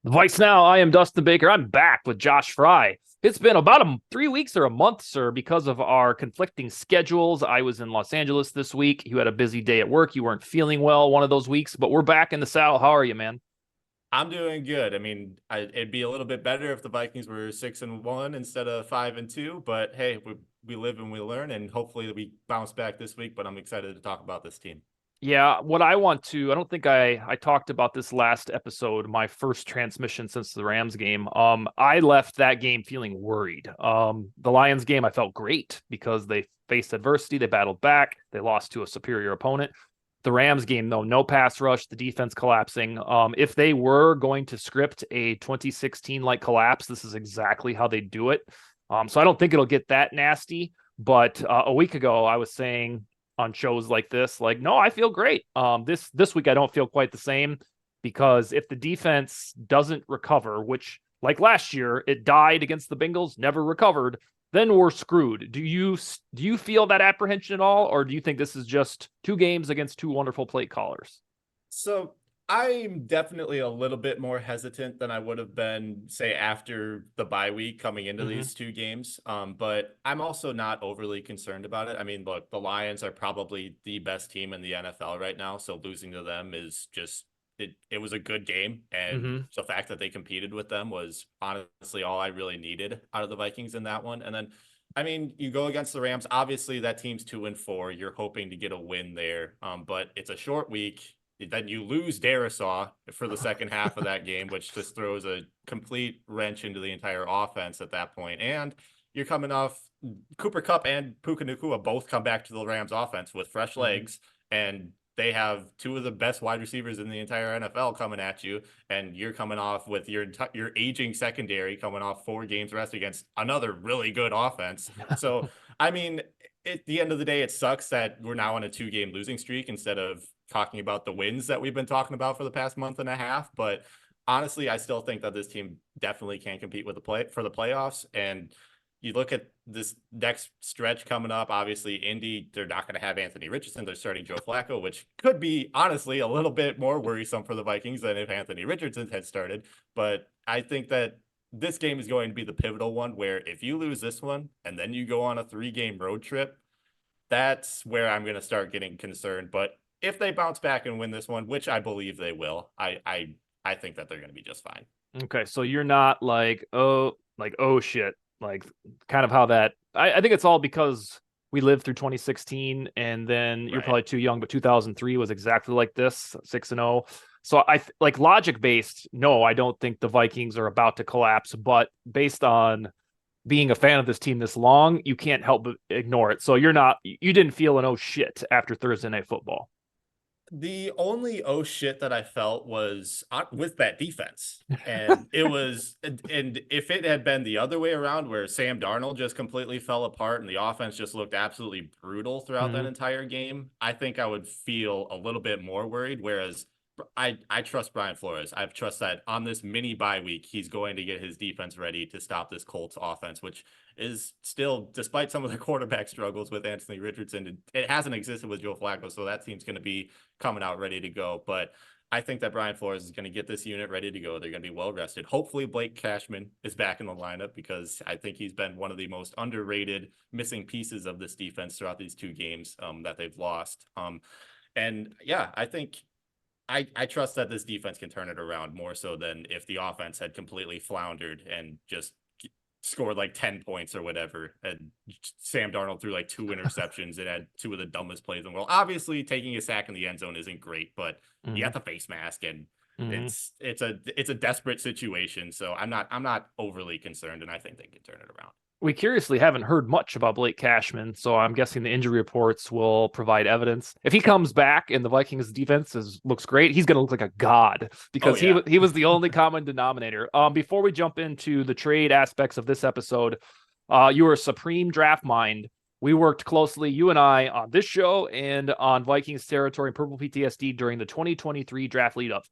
VikesNow, I am Dustin Baker. I'm back with Josh Frey. It's been about 3 weeks or a month, sir, because of our conflicting schedules. I was in Los Angeles this week. You had a busy day at work. You weren't feeling well one of those weeks, but we're back in the saddle. How are you, man? I'm doing good. It'd be a little bit better if the Vikings were 6-1 instead of 5-2. But hey, we live and we learn, and hopefully we bounce back this week. But I'm excited to talk about this team. Yeah, I don't think I talked about this last episode, my first transmission since the Rams game. I left that game feeling worried. The Lions game, I felt great because they faced adversity, they battled back, they lost to a superior opponent. The Rams game, though, no pass rush, the defense collapsing. If they were going to script a 2016 like collapse, this is exactly how they do it. So I don't think it'll get that nasty. But a week ago, I was saying on shows like this, like, no, I feel great. This week I don't feel quite the same because if the defense doesn't recover, which like last year it died against the Bengals, never recovered, then we're screwed. Do you feel that apprehension at all, or do you think this is just two games against two wonderful play callers? So I'm definitely a little bit more hesitant than I would have been, say, after the bye week coming into Mm-hmm. these two games. But I'm also not overly concerned about it. I mean, look, the Lions are probably the best team in the NFL right now, so losing to them is just it was a good game, and Mm-hmm. the fact that they competed with them was honestly all I really needed out of the Vikings in that one. And then I mean, you go against the Rams. Obviously, that team's 2-4. You're hoping to get a win there, but it's a short week. Then you lose Darisaw for the second half of that game, which just throws a complete wrench into the entire offense at that point. And you're coming off Cooper Kupp and Puka Nacua both come back to the Rams offense with fresh Mm-hmm. legs, and they have two of the best wide receivers in the entire NFL coming at you, and you're coming off with your aging secondary coming off 4 games rest against another really good offense. So I mean, at the end of the day, it sucks that we're now on a 2-game losing streak instead of talking about the wins that we've been talking about for the past month and a half. But honestly, I still think that this team definitely can compete with the playoffs. And you look at this next stretch coming up. Obviously, Indy, they're not going to have Anthony Richardson. They're starting Joe Flacco, which could be honestly a little bit more worrisome for the Vikings than if Anthony Richardson had started. But I think that this game is going to be the pivotal one where if you lose this one and then you go on a 3-game road trip, that's where I'm going to start getting concerned. But if they bounce back and win this one, which I believe they will, I think that they're going to be just fine. Okay, so you're not like oh shit, like kind of how that. I think it's all because we lived through 2016, and then you're Right. probably too young, but 2003 was exactly like this, 6-0. So like logic based. No, I don't think the Vikings are about to collapse, but based on being a fan of this team this long, you can't help but ignore it. So you didn't feel an oh shit after Thursday Night Football. The only oh shit that I felt was with that defense. And if it had been the other way around where Sam Darnold just completely fell apart and the offense just looked absolutely brutal throughout that Mhm. entire game, I think I would feel a little bit more worried. Whereas I trust Brian Flores. I trust that on this mini bye week, he's going to get his defense ready to stop this Colts offense, which is still, despite some of the quarterback struggles with Anthony Richardson, it hasn't existed with Joe Flacco. So that team's going to be coming out ready to go. But I think that Brian Flores is going to get this unit ready to go. They're going to be well rested. Hopefully, Blake Cashman is back in the lineup because I think he's been one of the most underrated missing pieces of this defense throughout these 2 games that they've lost. And yeah, I think I trust that this defense can turn it around more so than if the offense had completely floundered and just scored like 10 points or whatever. And Sam Darnold threw like 2 interceptions and had two of the dumbest plays in the world. Obviously, taking a sack in the end zone isn't great, but you Mhm. got the face mask and Mhm. it's a desperate situation. So I'm not overly concerned, and I think they can turn it around. We curiously haven't heard much about Blake Cashman, so I'm guessing the injury reports will provide evidence. If he comes back and the Vikings defense looks great, he's going to look like a god Oh because yeah. he was the only common denominator. Before we jump into the trade aspects of this episode, you were a supreme draft mind. We worked closely, you and I, on this show and on Vikings territory and Purple PTSD during the 2023 draft lead up.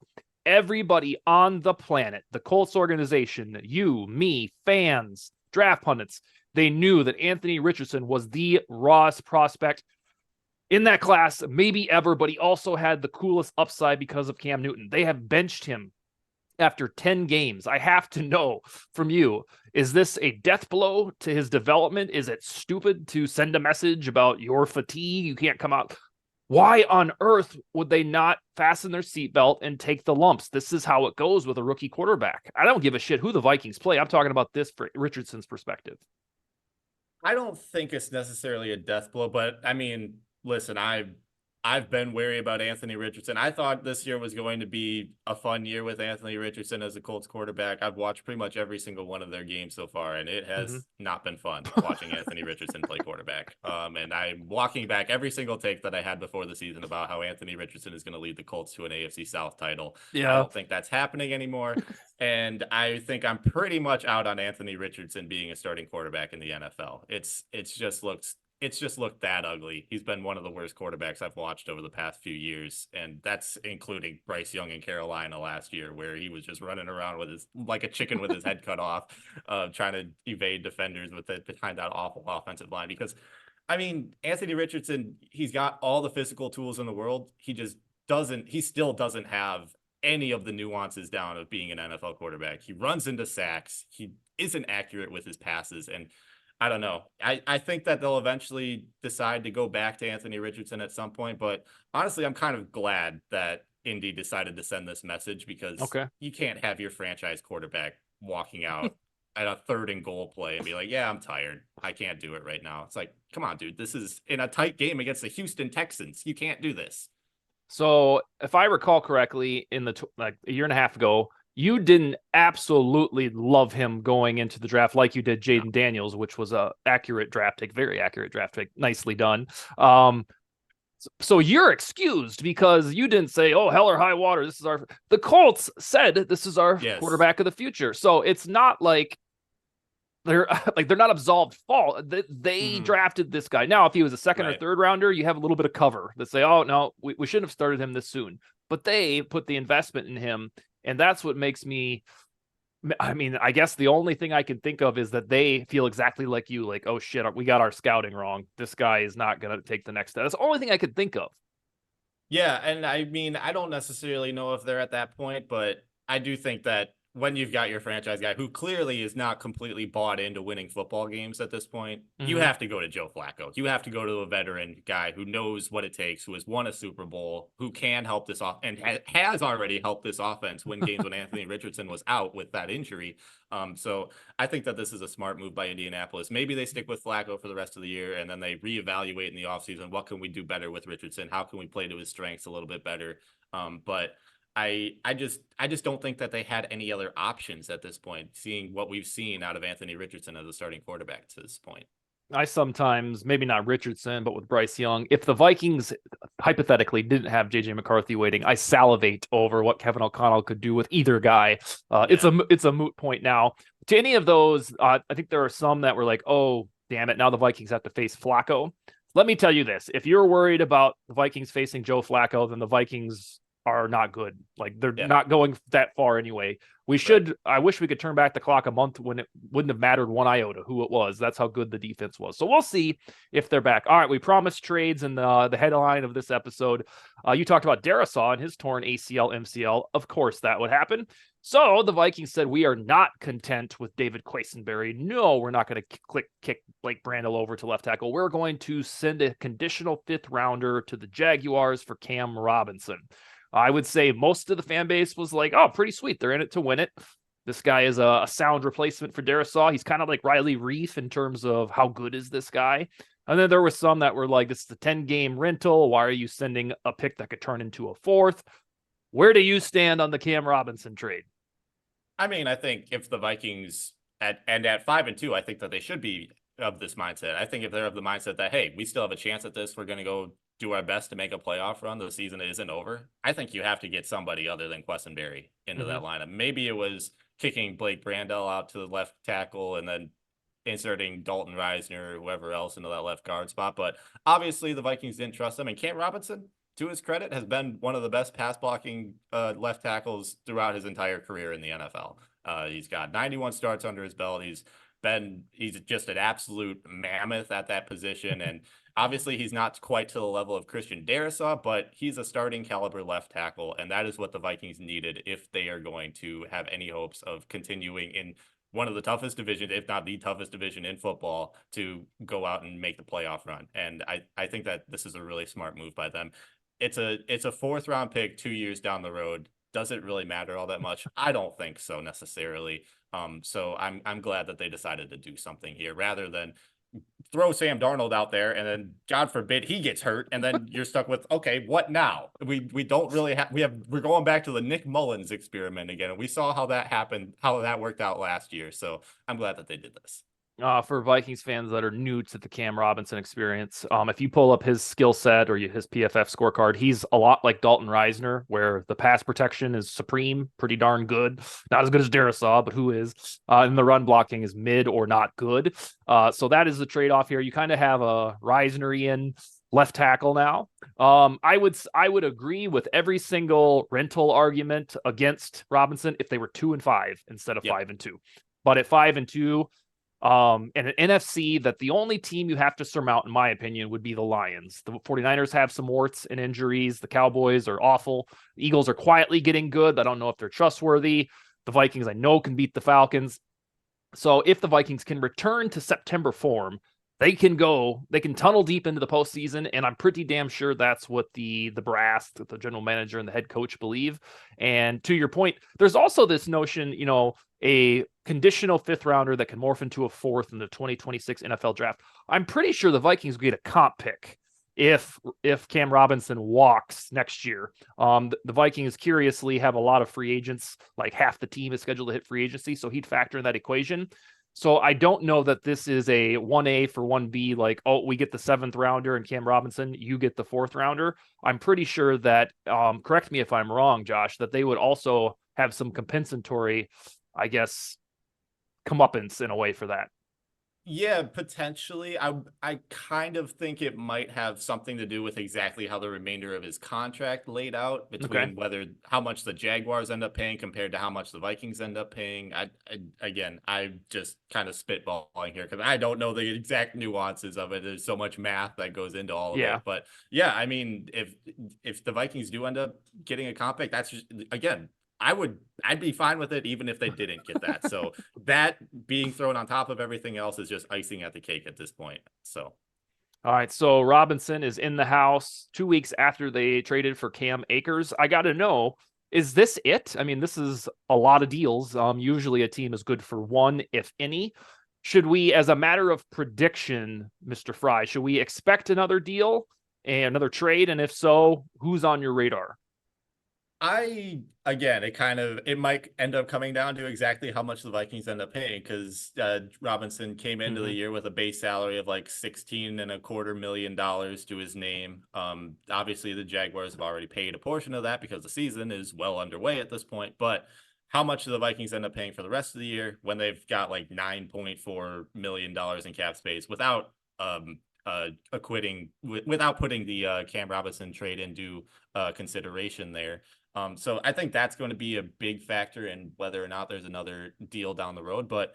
Everybody on the planet, the Colts organization, you, me, fans, draft pundits, they knew that Anthony Richardson was the rawest prospect in that class, maybe ever, but he also had the coolest upside because of Cam Newton. They have benched him after 10 games. I have to know from you, is this a death blow to his development? Is it stupid to send a message about your fatigue? You can't come out. Why on earth would they not fasten their seatbelt and take the lumps? This is how it goes with a rookie quarterback. I don't give a shit who the Vikings play. I'm talking about this for Richardson's perspective. I don't think it's necessarily a death blow, but I mean, listen, I've been wary about Anthony Richardson. I thought this year was going to be a fun year with Anthony Richardson as a Colts quarterback. I've watched pretty much every single one of their games so far, and it Mm-hmm. has not been fun watching Anthony Richardson play quarterback. And I'm walking back every single take that I had before the season about how Anthony Richardson is going to lead the Colts to an AFC South title. I Yeah. don't think that's happening anymore. And I think I'm pretty much out on Anthony Richardson being a starting quarterback in the NFL. It's just looked that ugly. He's been one of the worst quarterbacks I've watched over the past few years, and that's including Bryce Young in Carolina last year, where he was just running around with his like a chicken with his head cut off, trying to evade defenders with it behind that awful offensive line. Because, I mean, Anthony Richardson, he's got all the physical tools in the world. He still doesn't have any of the nuances down of being an NFL quarterback. He runs into sacks. He isn't accurate with his passes, and I don't know. I think that they'll eventually decide to go back to Anthony Richardson at some point, but honestly, I'm kind of glad that Indy decided to send this message because Okay. you can't have your franchise quarterback walking out at a 3rd and goal play and be like, yeah, I'm tired. I can't do it right now. It's like, come on, dude. This is in a tight game against the Houston Texans. You can't do this. So if I recall correctly, in the like a year and a half ago, you didn't absolutely love him going into the draft like you did No. Jaden Daniels, which was a accurate draft pick, very accurate draft pick, nicely done. Um, so you're excused because you didn't say, "Oh, hell or high water, this is our." The Colts said this is our Yes. quarterback of the future. So it's not like they're like they're not absolved fault. They Mhm. drafted this guy. Now, if he was a second or Right. third rounder, you have a little bit of cover that say, "Oh no, we shouldn't have started him this soon." But they put the investment in him, and that's what makes me. I mean, I guess the only thing I can think of is that they feel exactly like you, like, "Oh shit, we got our scouting wrong. This guy is not going to take the next step." That's the only thing I could think of. Yeah, and I mean, I don't necessarily know if they're at that point, but I do think that when you've got your franchise guy who clearly is not completely bought into winning football games at this point, you Mm-hmm. have to go to Joe Flacco. You have to go to a veteran guy who knows what it takes, who has won a Super Bowl, who can help this off and has already helped this offense win games when Anthony Richardson was out with that injury. So I think that this is a smart move by Indianapolis. Maybe they stick with Flacco for the rest of the year and then they reevaluate in the offseason. What can we do better with Richardson? How can we play to his strengths a little bit better? But I just don't think that they had any other options at this point, seeing what we've seen out of Anthony Richardson as a starting quarterback to this point. I sometimes, maybe not Richardson, but with Bryce Young, if the Vikings hypothetically didn't have JJ McCarthy waiting, I salivate over what Kevin O'Connell could do with either guy. It's Yeah. a moot point now. To any of those, I think there are some that were like, oh, damn it, now the Vikings have to face Flacco. Let me tell you this: if you're worried about the Vikings facing Joe Flacco, then the Vikings are not good. Like they're Yeah. not going that far anyway. We Right. should. I wish we could turn back the clock a month when it wouldn't have mattered one iota who it was. That's how good the defense was. So we'll see if they're back. All right, we promised trades in the headline of this episode. You talked about Darisaw and his torn ACL, MCL. Of course, that would happen. So the Vikings said we are not content with David Quesenberry. No, we're not going to kick Blake Brandel over to left tackle. We're going to send a conditional 5th rounder to the Jaguars for Cam Robinson. I would say most of the fan base was like, oh, pretty sweet. They're in it to win it. This guy is a sound replacement for Darisaw. He's kind of like Riley Reef in terms of how good is this guy. And then there were some that were like, this is a 10-game rental. Why are you sending a pick that could turn into a 4th? Where do you stand on the Cam Robinson trade? I mean, I think if the Vikings at 5-2, I think that they should be of this mindset. I think if they're of the mindset that, hey, we still have a chance at this, we're going to go do our best to make a playoff run. The season isn't over. I think you have to get somebody other than Quessenberry into Mm-hmm. that lineup. Maybe it was kicking Blake Brandel out to the left tackle and then inserting Dalton Reisner or whoever else into that left guard spot. But obviously the Vikings didn't trust him. And Cam Robinson, to his credit, has been one of the best pass blocking left tackles throughout his entire career in the NFL. He's got 91 starts under his belt. He's just an absolute mammoth at that position. And Obviously, he's not quite to the level of Christian Darrisaw, but he's a starting caliber left tackle, and that is what the Vikings needed if they are going to have any hopes of continuing in one of the toughest divisions, if not the toughest division in football, to go out and make the playoff run. And I think that this is a really smart move by them. It's a fourth round pick 2 years down the road. Does it really matter all that much? I don't think so necessarily. So I'm glad that they decided to do something here rather than throw Sam Darnold out there and then God forbid he gets hurt and then you're stuck with, okay, what now? We don't really have we're going back to the Nick Mullins experiment again, and we saw how that happened, how that worked out last year. So I'm glad that they did this. For Vikings fans that are new to the Cam Robinson experience, if you pull up his skill set or his PFF scorecard, he's a lot like Dalton Reisner, where the pass protection is supreme, pretty darn good. Not as good as Darrisaw, but who is? And the run blocking is mid or not good. So that is the trade-off here. You kind of have a Reisnerian left tackle now. I would agree with every single rental argument against Robinson if they were 2-5 instead of 5-2. But at 5-2, and an NFC that the only team you have to surmount, in my opinion, would be the Lions. The 49ers have some warts and injuries. The Cowboys are awful. The Eagles are quietly getting good. I don't know if they're trustworthy. The Vikings, I know, can beat the Falcons. So if the Vikings can return to September form, they can tunnel deep into the postseason, and I'm pretty damn sure that's what the brass, the general manager and the head coach believe. And to your point, there's also this notion, a conditional fifth rounder that can morph into a fourth in the 2026 NFL draft. I'm pretty sure the Vikings get a comp pick if Cam Robinson walks next year. The Vikings curiously have a lot of free agents, like half the team is scheduled to hit free agency, so he'd factor in that equation. So I don't know that this is a 1A for 1B, like, oh, we get the seventh rounder and Cam Robinson, you get the fourth rounder. I'm pretty sure that, correct me if I'm wrong, Josh, that they would also have some compensatory, I guess, comeuppance in a way for that. Yeah, potentially. I kind of think it might have something to do with exactly how the remainder of his contract laid out Okay. between whether how much the Jaguars end up paying compared to how much the Vikings end up paying. I'm just kind of spitballing here because I don't know the exact nuances of it. There's so much math that goes into all of Yeah. it. But yeah, I mean, if the Vikings do end up getting a comp pick, that's just again, I'd be fine with it even if they didn't get that. So that being thrown on top of everything else is just icing at the cake at this point. So All right. So Robinson is in the house 2 weeks after they traded for Cam Akers. I got to know, is this it? I mean, this is a lot of deals. Usually a team is good for one, if any. Should we, as a matter of prediction, Mr. Frey, should we expect another deal and another trade? And if so, who's on your radar? it might end up coming down to exactly how much the Vikings end up paying because Robinson came into the year with a base salary of like $16.25 million to his name. Obviously the Jaguars have already paid a portion of that because the season is well underway at this point, but how much do the Vikings end up paying for the rest of the year when they've got like $9.4 million in cap space without without putting the Cam Robinson trade into consideration there. So I think that's going to be a big factor in whether or not there's another deal down the road. But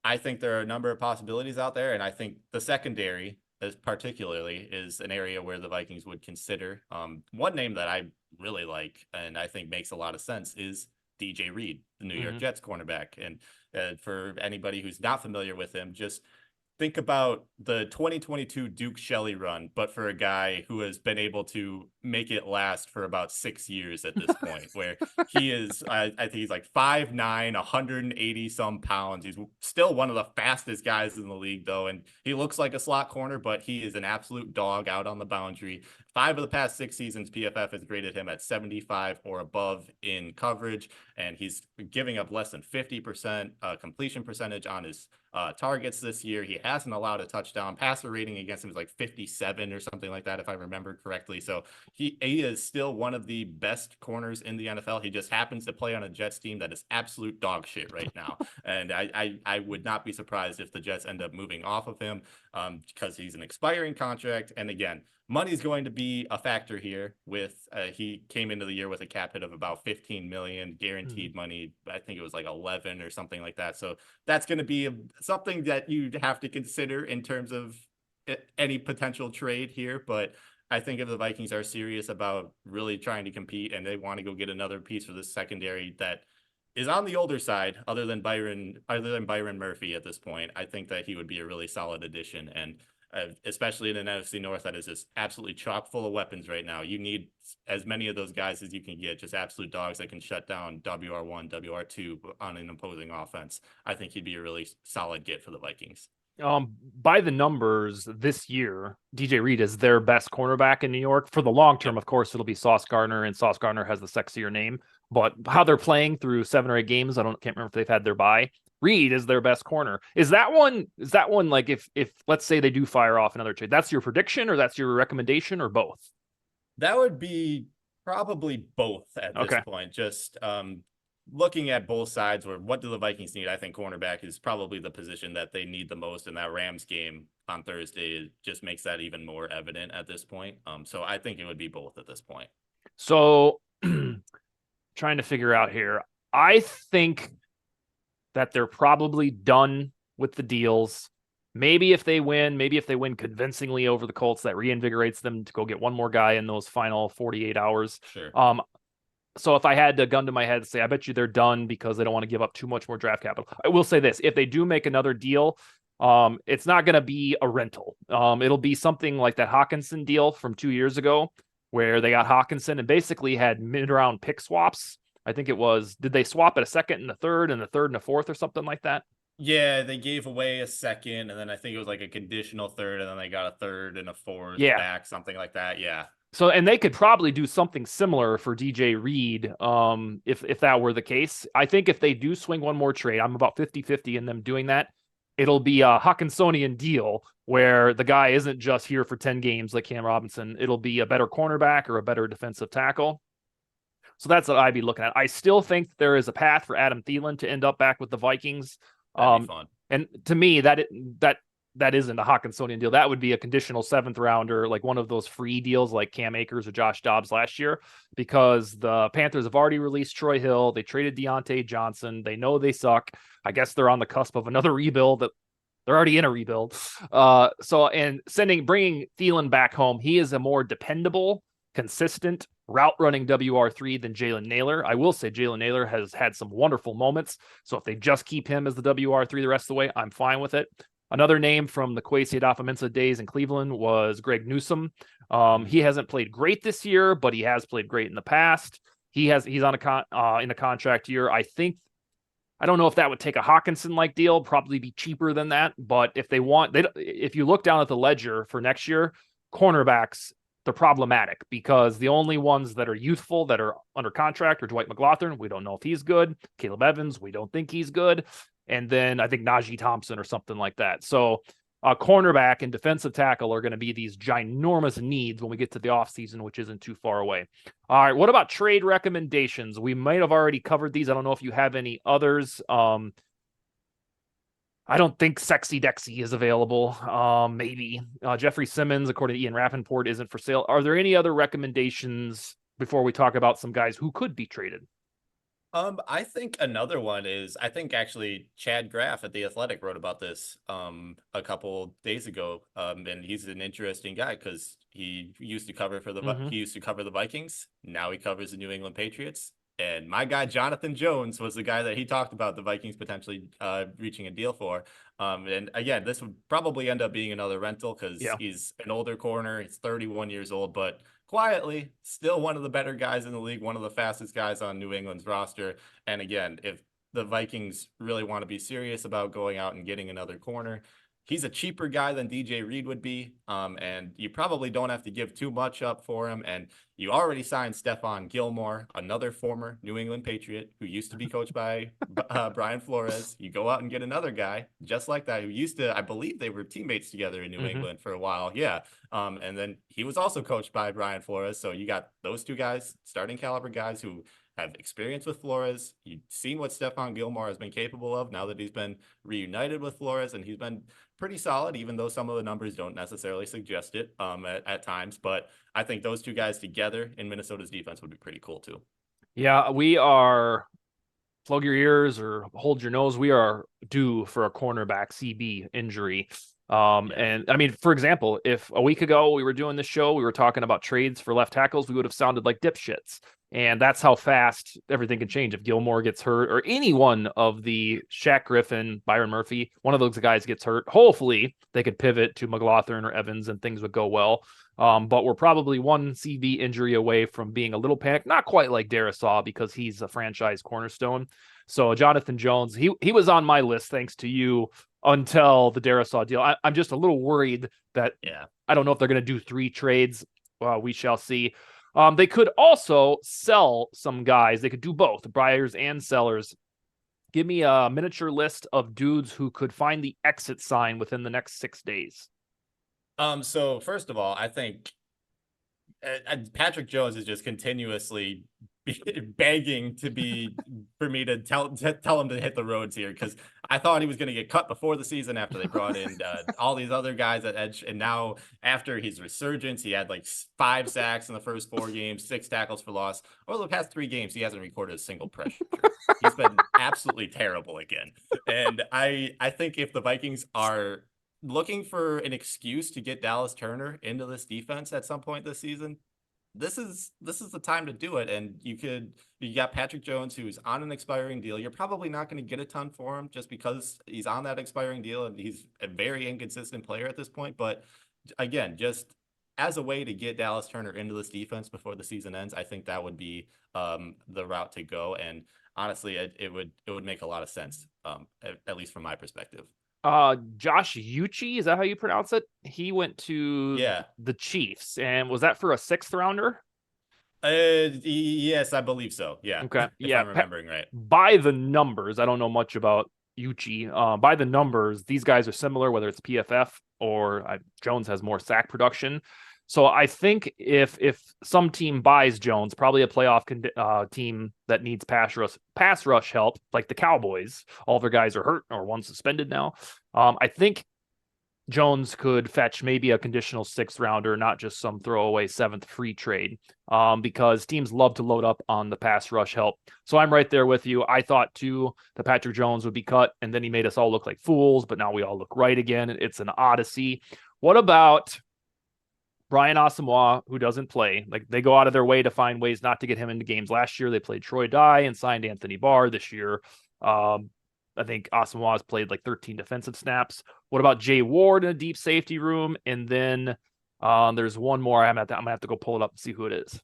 I think there are a number of possibilities out there, and I think the secondary, as particularly, is an area where the Vikings would consider. One name that I really like and I think makes a lot of sense is DJ Reed, the New York Jets cornerback. And for anybody who's not familiar with him, just think about the 2022 Duke Shelley run, but for a guy who has been able to make it last for about 6 years at this point, where he is, I think he's like 5'9", 180 some pounds. He's still one of the fastest guys in the league, though. And he looks like a slot corner, but he is an absolute dog out on the boundary. 5 of the past 6 seasons, PFF has graded him at 75 or above in coverage, and he's giving up less than 50% completion percentage on his targets this year. He hasn't allowed a touchdown. Passer rating against him is like 57 or something like that, if I remember correctly. So he is still one of the best corners in the NFL. He just happens to play on a Jets team that is absolute dog shit right now. And I would not be surprised if the Jets end up moving off of him because he's an expiring contract. And again, money's going to be a factor here with he came into the year with a cap hit of about 15 million guaranteed money. I think it was like 11 or something like that. So that's going to be something that you'd have to consider in terms of any potential trade here, but I think if the Vikings are serious about really trying to compete and they want to go get another piece for this secondary that is on the older side, other than Byron Murphy at this point, I think that he would be a really solid addition. And especially in an NFC North that is just absolutely chock full of weapons right now. You need as many of those guys as you can get, just absolute dogs that can shut down WR1, WR2 on an opposing offense. I think he'd be a really solid get for the Vikings. By the numbers this year, DJ Reed is their best cornerback in New York. For the long term, Yep. of course, it'll be Sauce Gardner, and Sauce Gardner has the sexier name. But how they're playing through 7 or 8 games, can't remember if they've had their bye. Reed is their best corner. Is that one like if let's say they do fire off another trade, that's your prediction or that's your recommendation or both? That would be probably both at this Okay. point. Just looking at both sides, or what do the Vikings need? I think cornerback is probably the position that they need the most, and that Rams game on Thursday just makes that even more evident at this point. So I think it would be both at this point. So trying to figure out here. I think that they're probably done with the deals. Maybe if they win convincingly over the Colts, that reinvigorates them to go get one more guy in those final 48 hours. Sure. So if I had a gun to my head, say, I bet you they're done because they don't want to give up too much more draft capital. I will say this: if they do make another deal, it's not going to be a rental. It'll be something like that Hawkinson deal from 2 years ago, where they got Hawkinson and basically had mid-round pick swaps. I think it was, did they swap at a second and a third and a fourth or something like that? Yeah, they gave away a second, and then I think it was like a conditional third, and then they got a third and a fourth Yeah. back, something like that. Yeah. So, and they could probably do something similar for DJ Reed, if that were the case. I think if they do swing one more trade, I'm about 50-50 in them doing that. It'll be a Hawkinsonian deal where the guy isn't just here for 10 games like Cam Robinson. It'll be a better cornerback or a better defensive tackle. So that's what I'd be looking at. I still think there is a path for Adam Thielen to end up back with the Vikings. That'd be fun. And to me, that isn't a Hawkinsonian deal. That would be a conditional 7th rounder, like one of those free deals like Cam Akers or Josh Dobbs last year, because the Panthers have already released Troy Hill. They traded Deontay Johnson. They know they suck. I guess they're on the cusp of another rebuild. That they're already in a rebuild. Bringing Thielen back home, he is a more dependable, consistent route running WR3 than Jalen Nailor. I will say Jalen Nailor has had some wonderful moments. So if they just keep him as the WR3 the rest of the way, I'm fine with it. Another name from the Kwesi Adofo-Mensah days in Cleveland was Greg Newsome. He hasn't played great this year, but he has played great in the past. He's on in a contract year. I don't know if that would take a Hawkinson-like deal, probably be cheaper than that. But if you look down at the ledger for next year, cornerbacks, they're problematic because the only ones that are youthful that are under contract are Dwight McGlothern. We don't know if he's good. Caleb Evans, we don't think he's good. And then I think Najee Thompson or something like that. So cornerback and defensive tackle are going to be these ginormous needs when we get to the offseason, which isn't too far away. All right, what about trade recommendations? We might have already covered these. I don't know if you have any others. I don't think Sexy Dexy is available. Maybe Jeffrey Simmons, according to Ian Rappaport, isn't for sale. Are there any other recommendations before we talk about some guys who could be traded? I think another one is, I think actually Chad Graff at The Athletic wrote about this a couple days ago. And he's an interesting guy because he used to cover the Vikings. Now he covers the New England Patriots. And my guy Jonathan Jones was the guy that he talked about the Vikings potentially reaching a deal for. And again, this would probably end up being another rental because he's an older corner. He's 31 years old, but quietly still one of the better guys in the league, one of the fastest guys on New England's roster. And again, if the Vikings really want to be serious about going out and getting another corner, he's a cheaper guy than DJ Reed would be. And you probably don't have to give too much up for him. And you already signed Stephon Gilmore, another former New England Patriot who used to be coached by Brian Flores. You go out and get another guy just like that who used to, I believe they were teammates together in New England for a while. Yeah. And then he was also coached by Brian Flores. So you got those two guys, starting caliber guys who have experience with Flores. You've seen what Stephon Gilmore has been capable of now that he's been reunited with Flores, and he's been pretty solid, even though some of the numbers don't necessarily suggest it at times. But I think those two guys together in Minnesota's defense would be pretty cool too. Yeah, we are, plug your ears or hold your nose. We are due for a cornerback CB injury. Yeah. And I mean, for example, if a week ago we were doing this show, we were talking about trades for left tackles, we would have sounded like dipshits. And that's how fast everything can change. If Gilmore gets hurt or any one of the Shaq Griffin, Byron Murphy, one of those guys gets hurt, hopefully they could pivot to McLaughlin or Evans and things would go well. But we're probably one CV injury away from being a little panicked, not quite like Darisaw because he's a franchise cornerstone. So Jonathan Jones, he was on my list thanks to you until the Darisaw deal. I'm just a little worried that Yeah. I don't know if they're going to do 3 trades. We shall see. They could also sell some guys. They could do both, buyers and sellers. Give me a miniature list of dudes who could find the exit sign within the next 6 days. So first of all, I think Patrick Jones is just continuously begging to be for me to tell him to hit the roads here, because I thought he was going to get cut before the season after they brought in all these other guys at edge, and now after his resurgence, he had like 5 sacks in the first 4 games, 6 tackles for loss. Over the past 3 games, he hasn't recorded a single pressure. He's been absolutely terrible again, and I think if the Vikings are looking for an excuse to get Dallas Turner into this defense at some point this season, this is the time to do it. And you got Patrick Jones, who's on an expiring deal. You're probably not going to get a ton for him just because he's on that expiring deal and he's a very inconsistent player at this point. But again, just as a way to get Dallas Turner into this defense before the season ends, I think that would be the route to go. And honestly, it would make a lot of sense, at least from my perspective. Josh Uche, is that how you pronounce it? He went to Yeah. the Chiefs, and was that for a 6th rounder? Yes, I believe so. Yeah, Okay, if yeah. I'm remembering right. By the numbers, I don't know much about Uchi. By the numbers, these guys are similar, whether it's PFF or Jones has more sack production. So I think if some team buys Jones, probably a playoff team that needs pass rush help, like the Cowboys, all their guys are hurt or one suspended now. I think Jones could fetch maybe a conditional 6th rounder, not just some throwaway 7th free trade, because teams love to load up on the pass rush help. So I'm right there with you. I thought too that Patrick Jones would be cut, and then he made us all look like fools, but now we all look right again. It's an odyssey. What about Brian Asamoah, who doesn't play? Like, they go out of their way to find ways not to get him into games. Last year, they played Troy Dye and signed Anthony Barr. This year, um, I think Asamoah has played like 13 defensive snaps. What about Jay Ward in a deep safety room? And then there's one more. I'm gonna have to go pull it up and see who it is.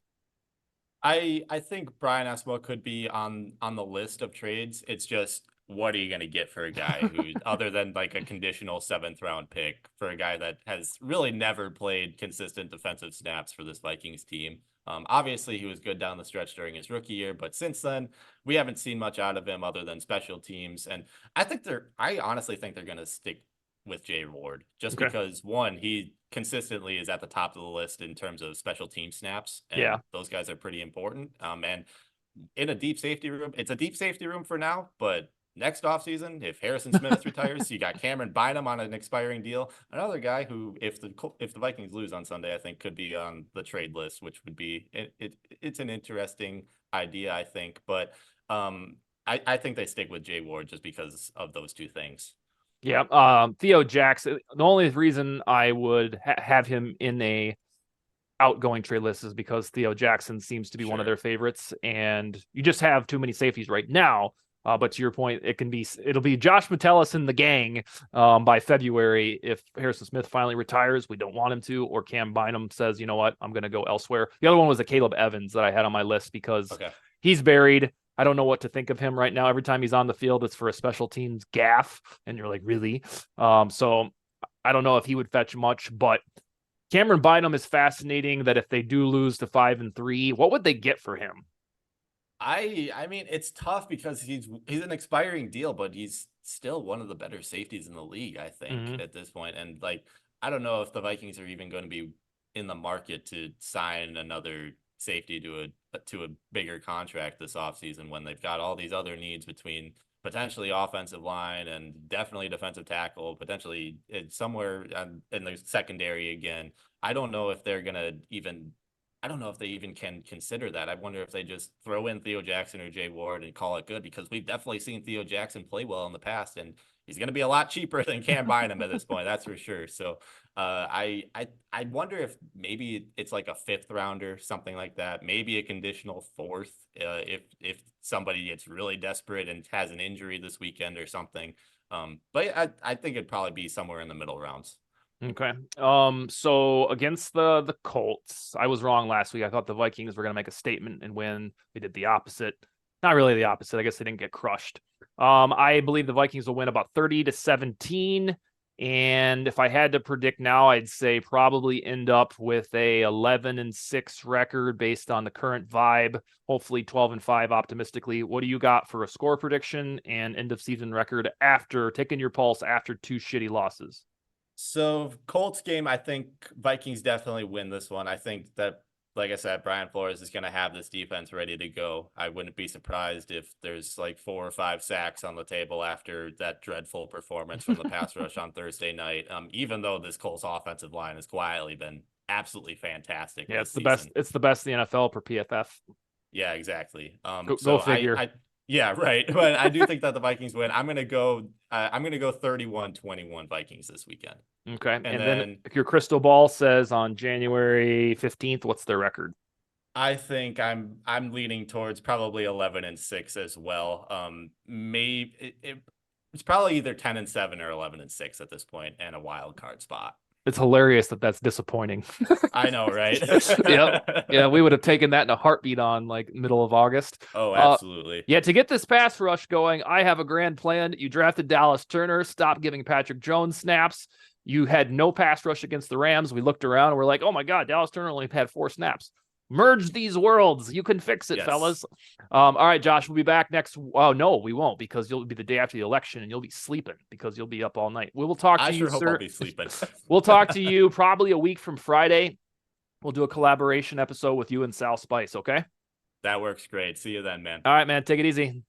I think Brian Asamoah could be on the list of trades. It's just, what are you going to get for a guy who, other than like a conditional 7th round pick, for a guy that has really never played consistent defensive snaps for this Vikings team? Obviously, he was good down the stretch during his rookie year, but since then, we haven't seen much out of him other than special teams. And I honestly think they're going to stick with Jay Ward, just Okay. because, one, he consistently is at the top of the list in terms of special team snaps, Yeah. and those guys are pretty important. And in a deep safety room, it's a deep safety room for now, but next offseason, if Harrison Smith retires, you got Cameron Bynum on an expiring deal. Another guy who, if the Vikings lose on Sunday, I think could be on the trade list, which would be it's an interesting idea, I think. But I think they stick with Jay Ward just because of those 2 things. Yeah. Theo Jackson. The only reason I would have him in a outgoing trade list is because Theo Jackson seems to be one of Sure. their favorites, and you just have too many safeties right now. But to your point, it'll be Josh Metellus and the gang by February if Harrison Smith finally retires. We don't want him to, or Cam Bynum says, you know what, I'm going to go elsewhere. The other one was a Caleb Evans that I had on my list because Okay. he's buried. I don't know what to think of him right now. Every time he's on the field, it's for a special teams gaff, and you're like, really? So I don't know if he would fetch much, but Cameron Bynum is fascinating. That if they do lose to 5-3, what would they get for him? I mean, it's tough because he's an expiring deal, but he's still one of the better safeties in the league, I think, Mm-hmm. at this point. And like, I don't know if the Vikings are even going to be in the market to sign another safety to a bigger contract this offseason, when they've got all these other needs between potentially offensive line and definitely defensive tackle, potentially somewhere in the secondary again. I don't know if they're going to even I don't know if they even can consider that. I wonder if they just throw in Theo Jackson or Jay Ward and call it good, because we've definitely seen Theo Jackson play well in the past, and he's going to be a lot cheaper than Cam Bynum at this point. That's for sure. So I wonder if maybe it's like a fifth rounder, something like that. Maybe a conditional fourth if somebody gets really desperate and has an injury this weekend or something. But I think it'd probably be somewhere in the middle rounds. Okay. So against the Colts, I was wrong last week. I thought the Vikings were going to make a statement and win. They did the opposite. Not really the opposite. I guess they didn't get crushed. I believe the Vikings will win about 30-17. And if I had to predict now, I'd say probably end up with a 11-6 record based on the current vibe. Hopefully 12-5 optimistically. What do you got for a score prediction and end of season record after taking your pulse after 2 shitty losses? So Colts game, I think Vikings definitely win this one. I think that, like I said, Brian Flores is going to have this defense ready to go. I wouldn't be surprised if there's like 4 or 5 sacks on the table after that dreadful performance from the pass rush on Thursday night. Even though this Colts offensive line has quietly been absolutely fantastic. Yeah, it's the season. best. It's the best in the NFL per PFF. Yeah, exactly. Go figure. Yeah, right. But I do think that the Vikings win. I'm gonna go 31-21 Vikings this weekend. Okay. And then if your crystal ball says on January 15th, what's their record? I think I'm leaning towards probably 11-6 as well. It's probably either 10-7 or 11-6 at this point, and a wild card spot. It's hilarious that that's disappointing. I know, right? Yep. Yeah, we would have taken that in a heartbeat on like middle of August. Oh, absolutely. Yeah, to get this pass rush going, I have a grand plan. You drafted Dallas Turner, stop giving Patrick Jones snaps. You had no pass rush against the Rams. We looked around and we're like, oh my God, Dallas Turner only had 4 snaps. Merge these worlds. You can fix it, fellas. All right, Josh, we'll be back next. Oh, no, we won't, because you'll be the day after the election and you'll be sleeping because you'll be up all night. We will talk to you, sure sir. Hope I'll be sleeping. We'll talk to you probably a week from Friday. We'll do a collaboration episode with you and Sal Spice, okay? That works great. See you then, man. All right, man. Take it easy.